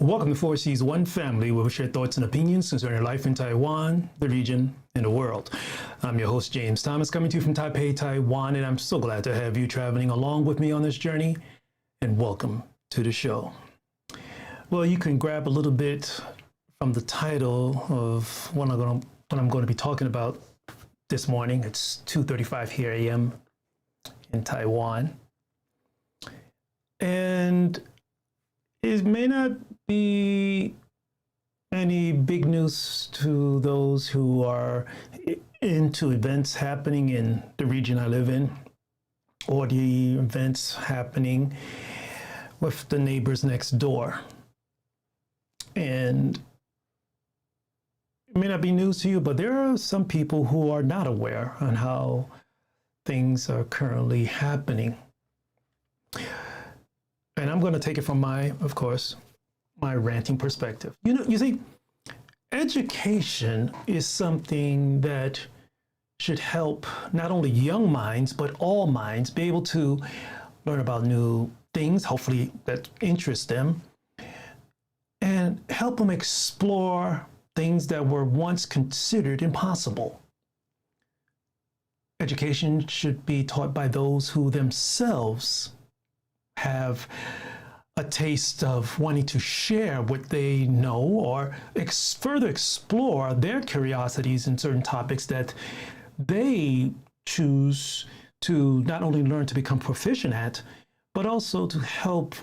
Welcome to 4C's One Family, where we share thoughts and opinions concerning life in Taiwan, the region, and the world. I'm your host, James Thomas, coming to you from Taipei, Taiwan, and I'm so glad to have you traveling along with me on this journey, and welcome to the show. Well, you can grab a little bit from the title of what I'm going to be talking about this morning. It's 2:35 here a.m. in Taiwan. And it may not be any big news to those who are into events happening in the region I live in, or the events happening with the neighbors next door. And it may not be news to you, but there are some people who are not aware on how things are currently happening. And I'm going to take it from my ranting perspective. You see, education is something that should help not only young minds, but all minds be able to learn about new things, hopefully that interest them, and help them explore things that were once considered impossible. Education should be taught by those who themselves have a taste of wanting to share what they know or further explore their curiosities in certain topics that they choose to not only learn to become proficient at, but also to help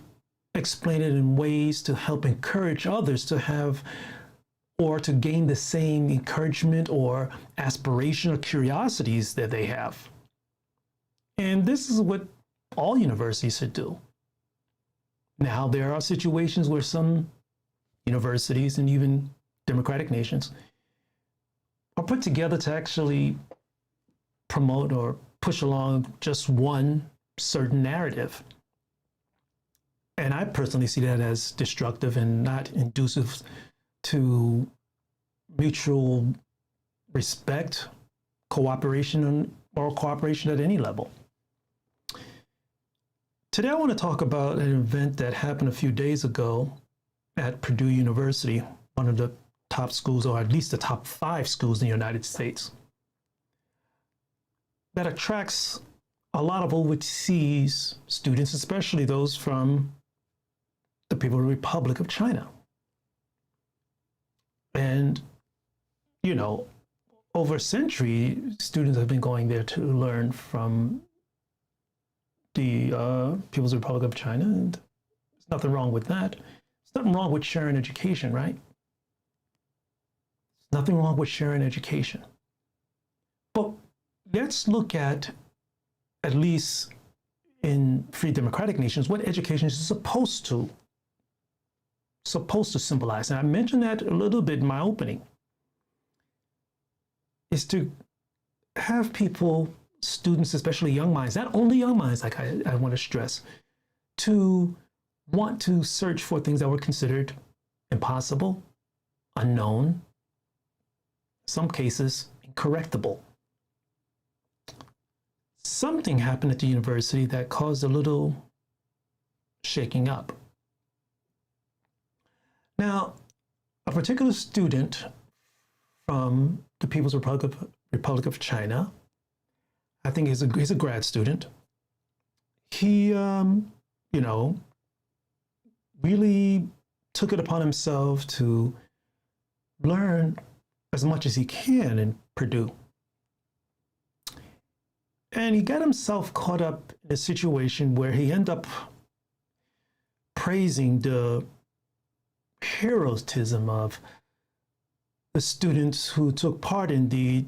explain it in ways to help encourage others to have or to gain the same encouragement or aspiration or curiosities that they have. And this is what all universities should do. Now, there are situations where some universities and even democratic nations are put together to actually promote or push along just one certain narrative. And I personally see that as destructive and not conducive to mutual respect, cooperation, or cooperation at any level. Today, I want to talk about an event that happened a few days ago at Purdue University, one of the top schools, or at least the top 5 schools in the United States, that attracts a lot of overseas students, especially those from the People's Republic of China. And, over a century, students have been going there to learn from the People's Republic of China, and there's nothing wrong with that. There's nothing wrong with sharing education, right? There's nothing wrong with sharing education. But let's look at least in free democratic nations, what education is supposed to symbolize. And I mentioned that a little bit in my opening, is to have people, students, especially young minds, not only young minds, like I want to stress, to want to search for things that were considered impossible, unknown, in some cases incorrectable. Something happened at the university that caused a little shaking up. Now, a particular student from the People's Republic of China, I think he's a grad student. He, really took it upon himself to learn as much as he can in Purdue. And he got himself caught up in a situation where he ended up praising the heroism of the students who took part in the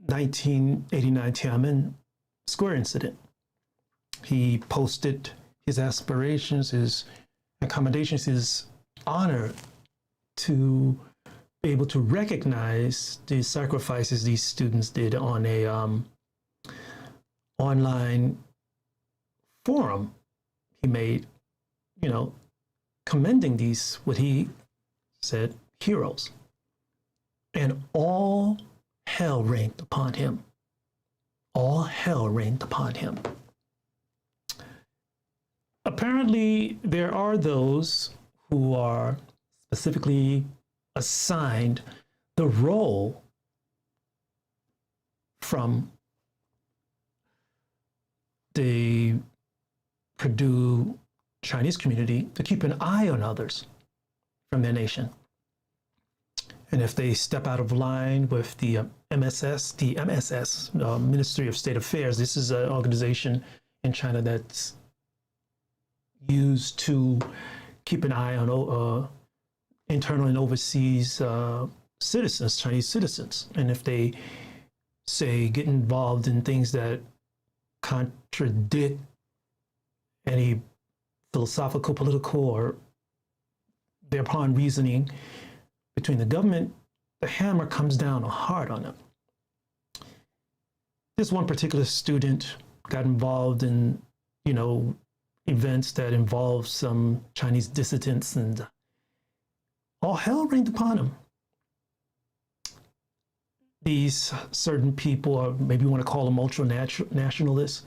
1989 Tiananmen Square incident. He posted his aspirations, his accommodations, his honor to be able to recognize the sacrifices these students did on a online forum he made, commending these, what he said, heroes. And all hell rained upon him. All hell rained upon him. Apparently, there are those who are specifically assigned the role from the Purdue Chinese community to keep an eye on others from their nation. And if they step out of line with the MSS, Ministry of State Affairs, this is an organization in China that's used to keep an eye on internal and overseas citizens, Chinese citizens. And if they, say, get involved in things that contradict any philosophical, political, or thereupon reasoning between the government, the hammer comes down hard on them. This one particular student got involved in, events that involved some Chinese dissidents, and all hell rained upon him. These certain people, or maybe you want to call them ultra-nationalists,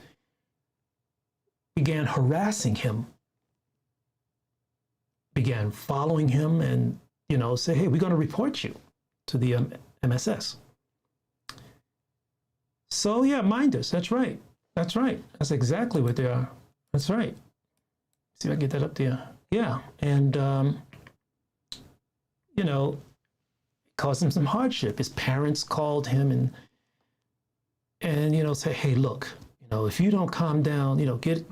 began harassing him, began following him, and say, hey, we're going to report you to the MSS. So yeah, minders. That's right. That's right. That's exactly what they are. That's right. See if I can get that up there. Yeah, and caused him some hardship. His parents called him and say, hey, look, if you don't calm down,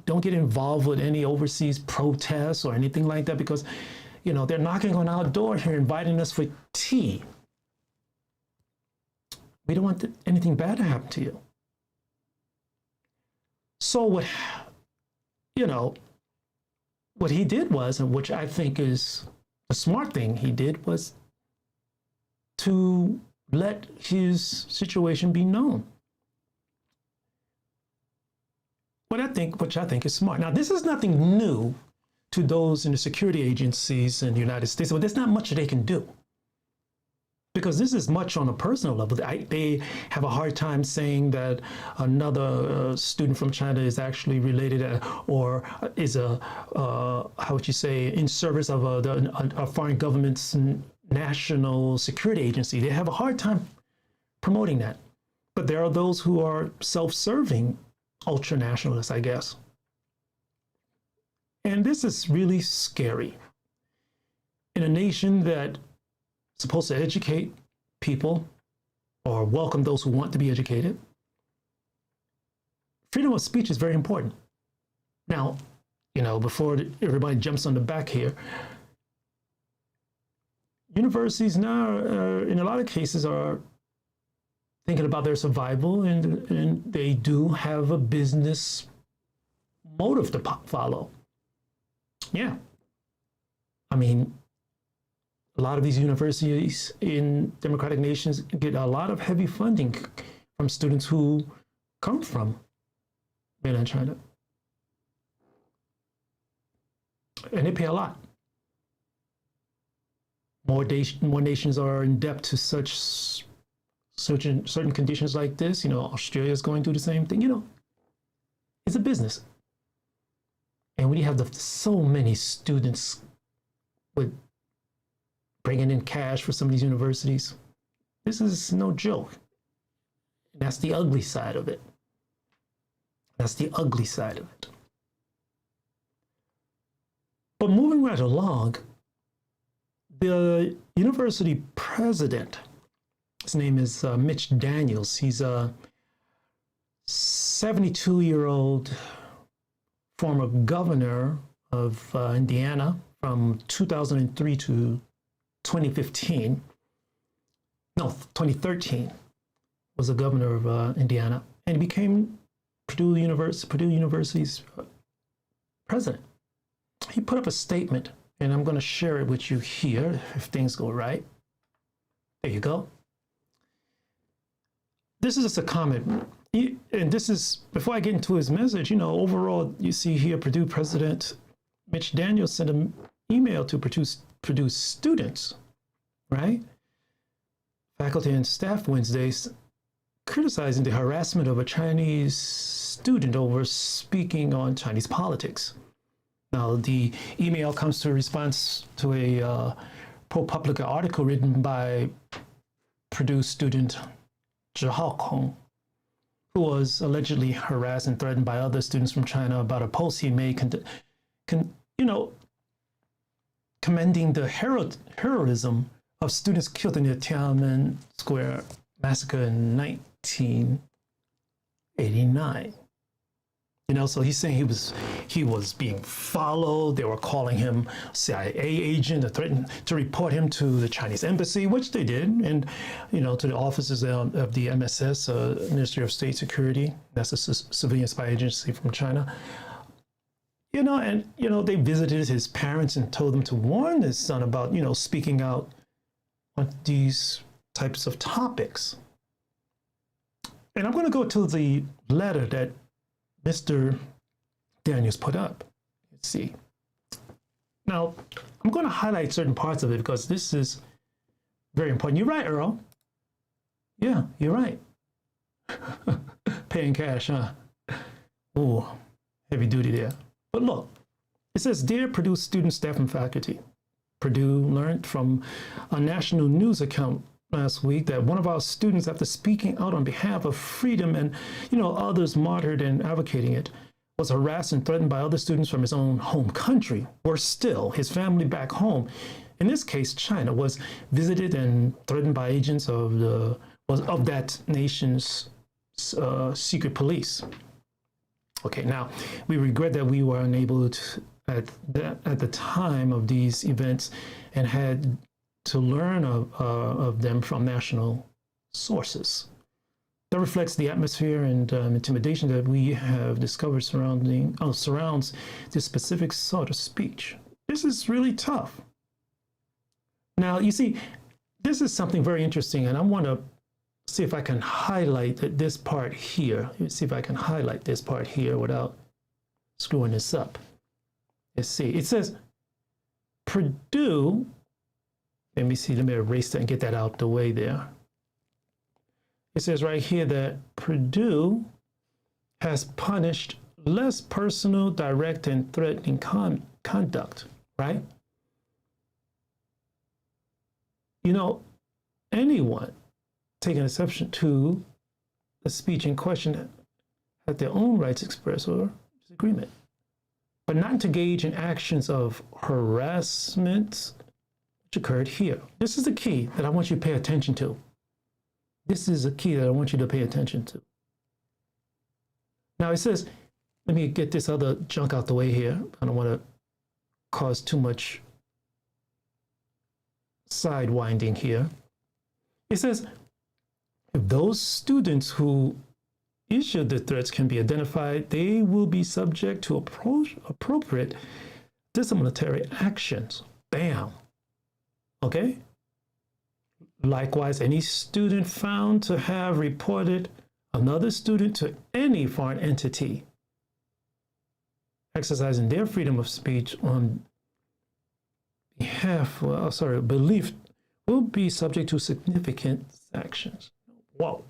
don't get involved with any overseas protests or anything like that, because they're knocking on our door here, inviting us for tea. We don't want anything bad to happen to you. So what he did was, and which I think is the smart thing he did, was to let his situation be known. Which I think is smart. Now, this is nothing new to those in the security agencies in the United States, but there's not much they can do, because this is much on a personal level. They have a hard time saying that another student from China is actually related or is how would you say, in service of a foreign government's national security agency. They have a hard time promoting that. But there are those who are self-serving ultra-nationalists, I guess. And this is really scary. In a nation that's supposed to educate people or welcome those who want to be educated, freedom of speech is very important. Now, before everybody jumps on the back here, universities now, in a lot of cases, are thinking about their survival, and they do have a business motive to follow. Yeah. I mean, a lot of these universities in democratic nations get a lot of heavy funding from students who come from mainland China. And they pay a lot. More nations are in debt to certain conditions like this. Australia is going through the same thing. It's a business. And when you have so many students with bringing in cash for some of these universities, this is no joke. That's the ugly side of it. That's the ugly side of it. But moving right along, the university president, his name is Mitch Daniels. He's a 72-year-old former governor of Indiana from 2003 to 2015. No, 2013 was the governor of Indiana, and he became Purdue University's president. He put up a statement, and I'm going to share it with you here if things go right. There you go. This is just a comment. And this is, before I get into his message, overall, you see here, Purdue President Mitch Daniels sent an email to Purdue students, right? Faculty and staff Wednesdays, criticizing the harassment of a Chinese student over speaking on Chinese politics. Now, the email comes to a response to a ProPublica article written by Purdue student Zhihao Kong, who was allegedly harassed and threatened by other students from China about a post he made, commending the heroism of students killed in the Tiananmen Square massacre in 1989. So he's saying he was being followed. They were calling him CIA agent, threatening to report him to the Chinese embassy, which they did, and to the offices of the MSS, Ministry of State Security. That's a civilian spy agency from China. They visited his parents and told them to warn his son about speaking out on these types of topics. And I'm going to go to the letter that Mr. Daniels put up. Let's see. Now, I'm going to highlight certain parts of it because this is very important. You're right, Earl. Yeah, you're right. Paying cash, huh? Oh, heavy duty there. But look, it says, "Dear Purdue students, staff, and faculty, Purdue learned from a national news account last week that one of our students, after speaking out on behalf of freedom and others martyred and advocating it, was harassed and threatened by other students from his own home country. Worse still, his family back home, in this case China, was visited and threatened by agents of that nation's secret police." Okay, now we regret that we were unable to at the time of these events and had to learn of them from national sources. That reflects the atmosphere and intimidation that we have discovered surrounds this specific sort of speech. This is really tough. Now, you see, this is something very interesting, and I want to see if I can highlight this part here. Let's see if I can highlight this part here without screwing this up. Let's see. It says, Purdue, let me erase that and get that out the way there. It says right here that Purdue has punished less personal, direct, and threatening conduct, right? Anyone taking exception to the speech in question had their own rights expressed or disagreement, but not to engage in actions of harassment which occurred here. This is the key that I want you to pay attention to. This is a key that I want you to pay attention to. Now it says, let me get this other junk out the way here. I don't want to cause too much sidewinding here. It says, if those students who issued the threats can be identified, they will be subject to appropriate disciplinary actions. Bam. Okay? Likewise, any student found to have reported another student to any foreign entity exercising their freedom of speech on belief will be subject to significant sanctions. Whoa.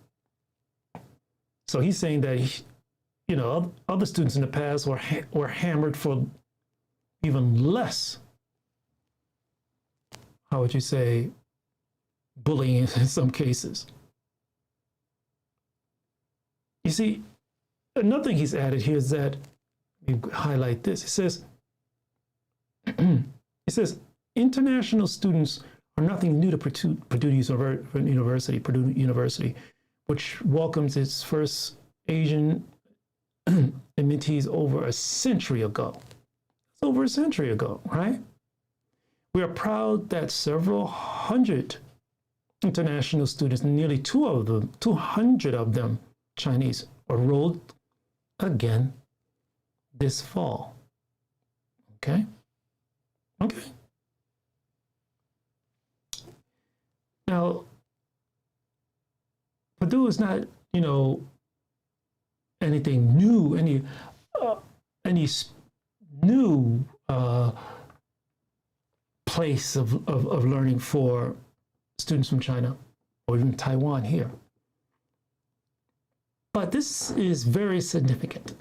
So he's saying that, other students in the past were hammered for even less, how would you say, bullying in some cases. You see, another thing he's added here is that, you highlight this, it says, international students are nothing new to Purdue University, which welcomes its first Asian admittees over a century ago. It's over a century ago, right? We are proud that several hundred international students, nearly 200 of them Chinese, enrolled again this fall. Okay? Okay. Now, Purdue is not, anything new, any new place of learning for students from China or even Taiwan here. But this is very significant.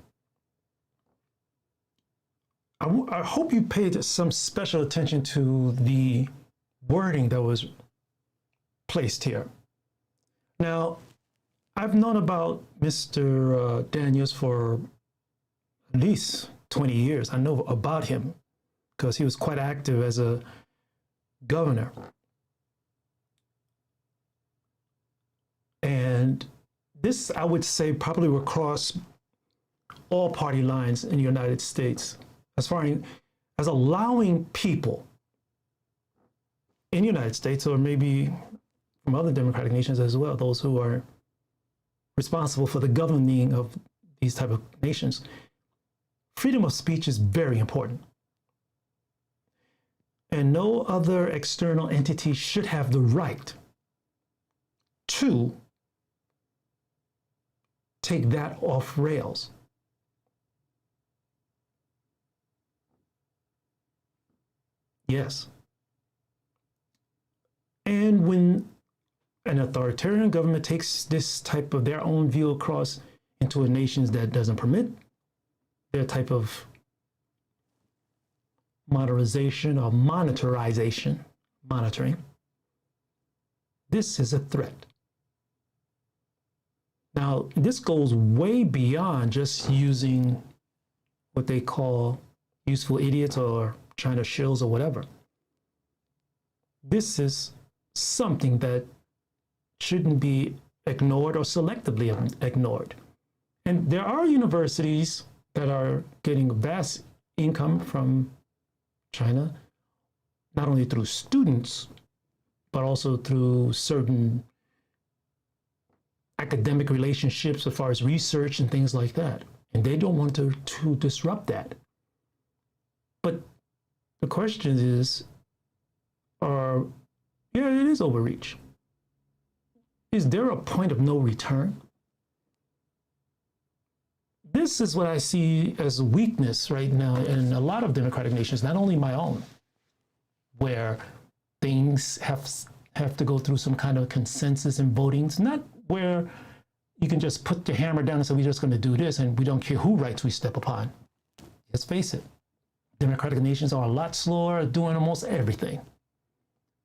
I hope you paid some special attention to the wording that was placed here. Now, I've known about Mr. Daniels for at least 20 years. I know about him because he was quite active as a governor. And this, I would say, probably will cross all party lines in the United States as far as allowing people in the United States, or maybe from other democratic nations as well, those who are responsible for the governing of these type of nations. Freedom of speech is very important. And no other external entity should have the right to take that off rails. Yes. And when an authoritarian government takes this type of their own view across into a nation that doesn't permit their type of monitoring, this is a threat. Now, this goes way beyond just using what they call useful idiots or China shills or whatever. This is something that shouldn't be ignored or selectively ignored. And there are universities that are getting vast income from China, not only through students, but also through certain academic relationships as far as research and things like that. And they don't want to disrupt that. But the question is, yeah, it is overreach. Is there a point of no return? This is what I see as weakness right now in a lot of democratic nations, not only my own, where things have to go through some kind of consensus and votings, not where you can just put the hammer down and say, we're just going to do this and we don't care who rights we step upon. Let's face it, democratic nations are a lot slower at doing almost everything.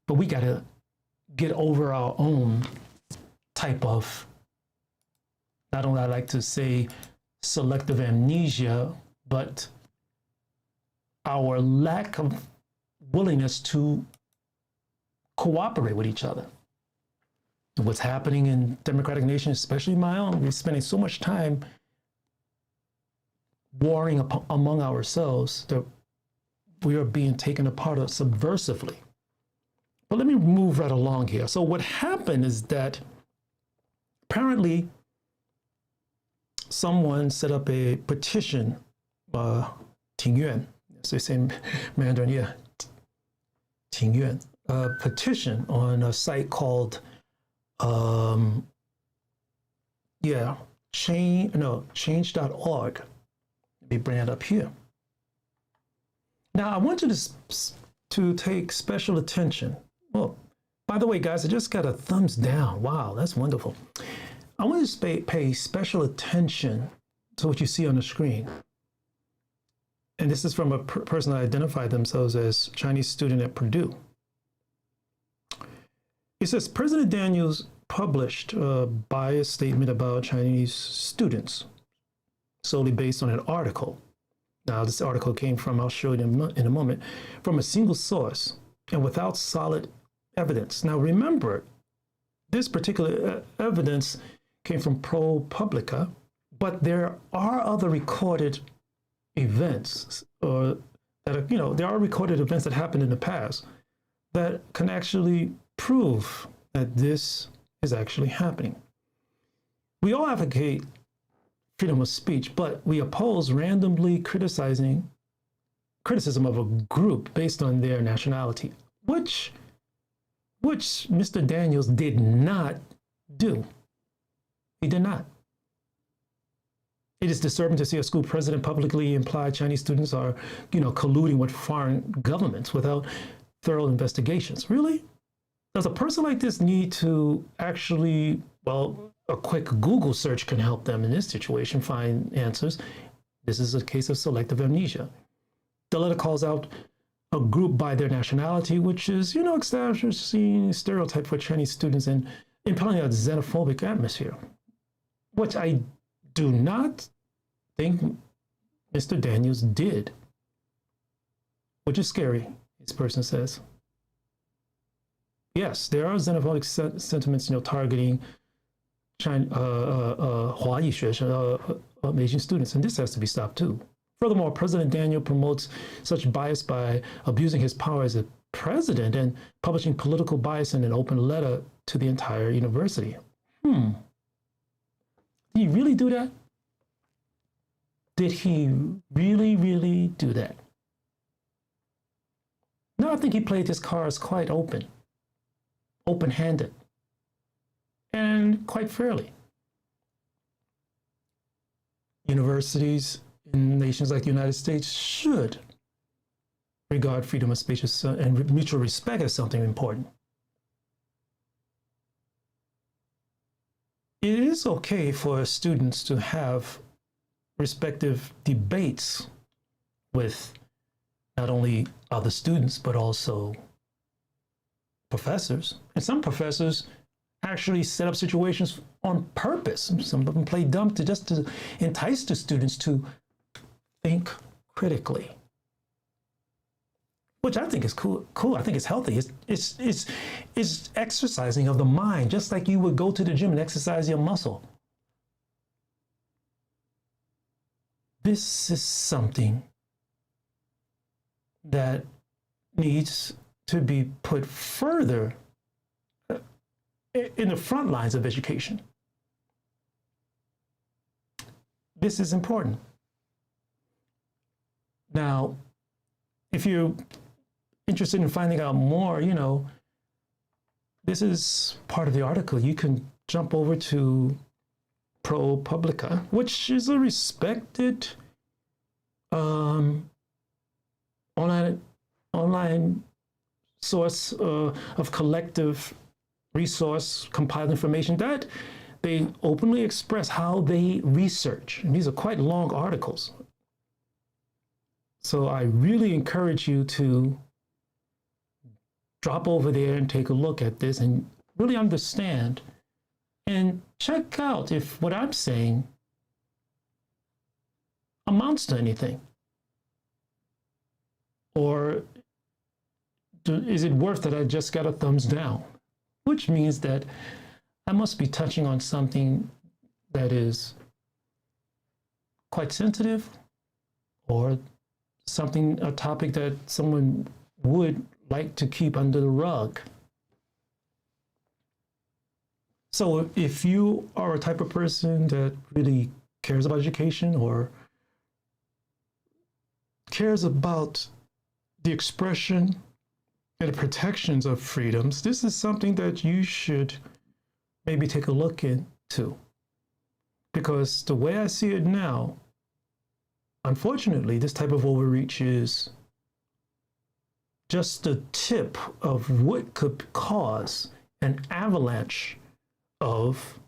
But we got to get over our own type of, not only I like to say selective amnesia, but our lack of willingness to cooperate with each other. What's happening in democratic nations, especially my own, we're spending so much time warring among ourselves that we are being taken apart subversively. But let me move right along here. So what happened is that apparently someone set up a petition, Tingyuan, so they say Mandarin, yeah, Tingyuan, a petition on a site called, change.org. Let me bring it up here. Now, I want you to take special attention. Well, by the way, guys, I just got a thumbs down. Wow, that's wonderful. I want to pay special attention to what you see on the screen. And this is from a person that identified themselves as Chinese student at Purdue. It says, President Daniels published a biased statement about Chinese students, solely based on an article. Now, this article came from, I'll show you in a moment, from a single source and without solid evidence. Now, remember, this particular evidence came from ProPublica, but there are other recorded events, or that are, there are recorded events that happened in the past that can actually prove that this is actually happening. We all advocate freedom of speech, but we oppose randomly criticism of a group based on their nationality, which Mr. Daniels did not do. He did not. It is disturbing to see a school president publicly imply Chinese students are, colluding with foreign governments without thorough investigations. Really? Does a person like this need to actually, a quick Google search can help them in this situation find answers. This is a case of selective amnesia. The letter calls out a group by their nationality, which is, establishing stereotype for Chinese students and impelling a xenophobic atmosphere, which I do not think Mr. Daniels did, which is scary, this person says. Yes, there are xenophobic sentiments, targeting China, Asian students, and this has to be stopped too. Furthermore, President Daniel promotes such bias by abusing his power as a president and publishing political bias in an open letter to the entire university. Did he really do that? Did he really, really do that? No, I think he played his cards quite open-handed, and quite fairly. Universities in nations like the United States should regard freedom of speech and mutual respect as something important. It is okay for students to have respective debates with not only other students, but also professors. And some professors actually set up situations on purpose. Some of them play dumb just to entice the students to think critically, which I think is cool. I think it's healthy. It's exercising of the mind, just like you would go to the gym and exercise your muscle. This is something that needs to be put further in the front lines of education. This is important. Now, if you're interested in finding out more, this is part of the article. You can jump over to ProPublica, which is a respected online source of collective resource compiled information that they openly express how they research. And these are quite long articles. So I really encourage you to drop over there and take a look at this and really understand and check out if what I'm saying amounts to anything. Or is it worth that I just got a thumbs down? Which means that I must be touching on something that is quite sensitive, or a topic that someone would like to keep under the rug. So if you are a type of person that really cares about education or cares about the expression and the protections of freedoms, this is something that you should maybe take a look into. Because the way I see it now, unfortunately, this type of overreach is just the tip of what could cause an avalanche of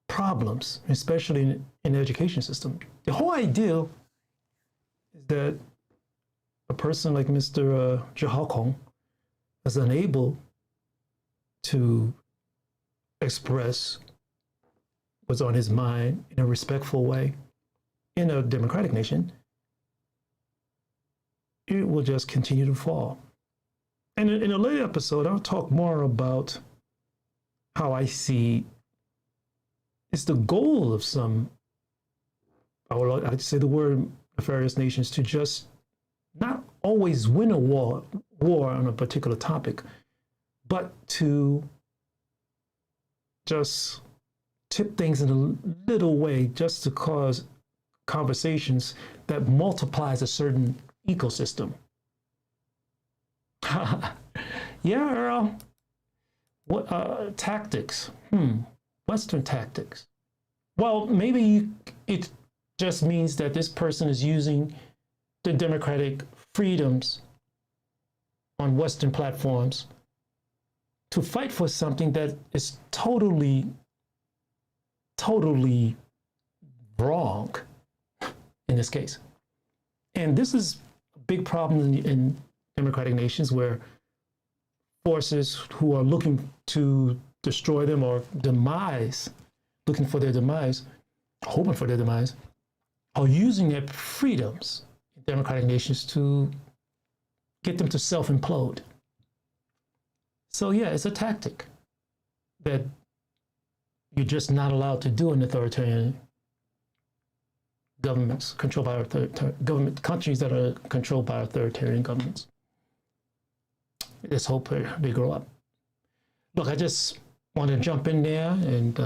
problems, especially in the education system. The whole idea is that a person like Mr. Kong is unable to express what's on his mind in a respectful way in a democratic nation, it will just continue to fall. And in a later episode, I'll talk more about how I see it's the goal of some, I'd say the word nefarious nations, to just not always win a war on a particular topic, but to just tip things in a little way just to cause conversations that multiplies a certain ecosystem. Yeah, Earl. What tactics? Western tactics. Well, maybe it just means that this person is using the democratic freedoms on Western platforms to fight for something that is totally wrong in this case. And this is big problem in democratic nations where forces who are looking to destroy them or looking for their demise, hoping for their demise, are using their freedoms in democratic nations to get them to self-implode. So yeah, it's a tactic that you're just not allowed to do in authoritarian governments controlled by countries that are controlled by authoritarian governments. Let's hope they grow up. Look, I just want to jump in there and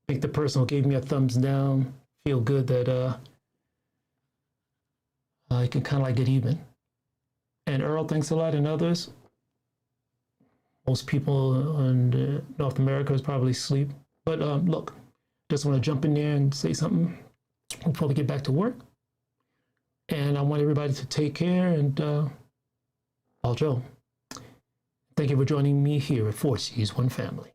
think the person who gave me a thumbs down feel good that I can kind of like get even. And Earl, thanks a lot, and others. Most people in North America is probably asleep. But look, just want to jump in there and say something. We'll probably get back to work. And I want everybody to take care. And Paul Joe, thank you for joining me here at 4C's One Family.